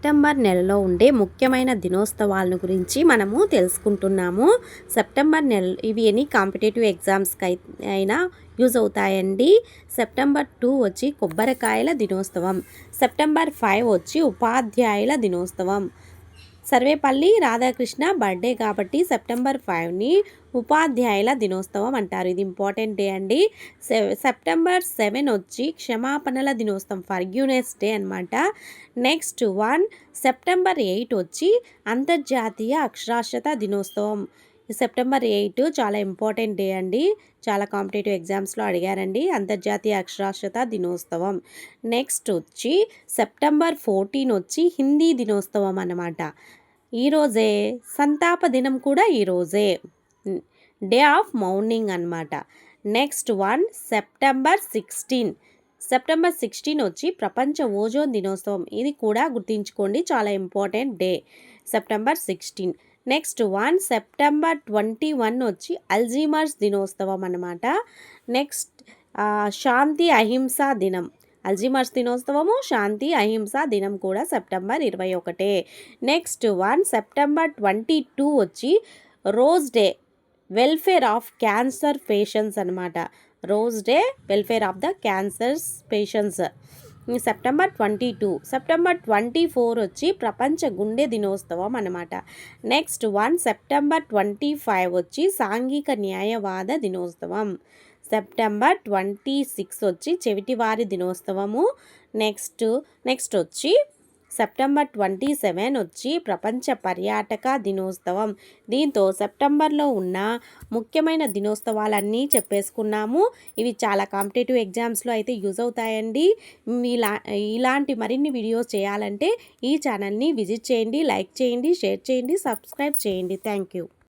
September నెలలో ఉండే ముఖ్యమైన దినోత్సవాలను గురించి మనము తెలుసుకుంటున్నాము. సెప్టెంబర్ నెల ఇవి ఎనీ కాంపిటేటివ్ ఎగ్జామ్స్కి అయినా యూజ్ అవుతాయండి. సెప్టెంబర్ 2 వచ్చి కొబ్బరికాయల దినోత్సవం. సెప్టెంబర్ 5 వచ్చి ఉపాధ్యాయుల దినోత్సవం. సర్వేపల్లి రాధాకృష్ణ బర్త్డే కాబట్టి సెప్టెంబర్ 5ని ఉపాధ్యాయుల దినోత్సవం అంటారు. ఇది ఇంపార్టెంట్ డే అండి. సెప్టెంబర్ 7 వచ్చి క్షమాపణల దినోత్సవం, ఫర్గ్యూనెస్ డే అనమాట. నెక్స్ట్ సెప్టెంబర్ 8 వచ్చి అంతర్జాతీయ అక్షరాస్యత దినోత్సవం. సెప్టెంబర్ 8 చాలా ఇంపార్టెంట్ డే అండి. చాలా కాంపిటేటివ్ ఎగ్జామ్స్లో అడిగారండి. అంతర్జాతీయ అక్షరాస్యత దినోత్సవం. నెక్స్ట్ వచ్చి సెప్టెంబర్ 14 వచ్చి హిందీ దినోత్సవం అన్నమాట. ఈరోజే సంతాప దినం కూడా ఈరోజే, డే ఆఫ్ మౌర్నింగ్ అనమాట. Next September 16. సెప్టెంబర్ 16 వచ్చి ప్రపంచ ఓజోన్ దినోత్సవం. ఇది కూడా గుర్తుంచుకోండి, చాలా important day. September 16. Next September 21 వచ్చి అల్జీమర్స్ దినోత్సవం అన్నమాట. నెక్స్ట్ శాంతి అహింసా దినం. అల్జీమర్స్ దినోత్సవము, శాంతి అహింసా దినం కూడా సెప్టెంబర్ 21. నెక్స్ట్ సెప్టెంబర్ 22 వచ్చి rose day welfare of cancer patients అనమాట. Rose day welfare of the cancers patients. September 22. September 24 వచ్చి ప్రపంచ గుండె దినోత్సవం అన్నమాట. నెక్స్ట్ సెప్టెంబర్ 25 వచ్చి సాంఘిక న్యాయవాద దినోత్సవం. సెప్టెంబర్ 26 వచ్చి చెవిటివారి దినోత్సవము. నెక్స్ట్ వచ్చి సెప్టెంబర్ 27 వచ్చి ప్రపంచ పర్యాటక దినోత్సవం. దీంతో సెప్టెంబర్లో ఉన్న ముఖ్యమైన దినోత్సవాలన్నీ చెప్పేసుకున్నాము. ఇవి చాలా కాంపిటేటివ్ ఎగ్జామ్స్లో అయితే యూజ్ అవుతాయండి. ఇలాంటి మరిన్ని వీడియోస్ చేయాలంటే ఈ ఛానల్ని విజిట్ చేయండి, లైక్ చేయండి, షేర్ చేయండి, సబ్స్క్రైబ్ చేయండి. Thank you.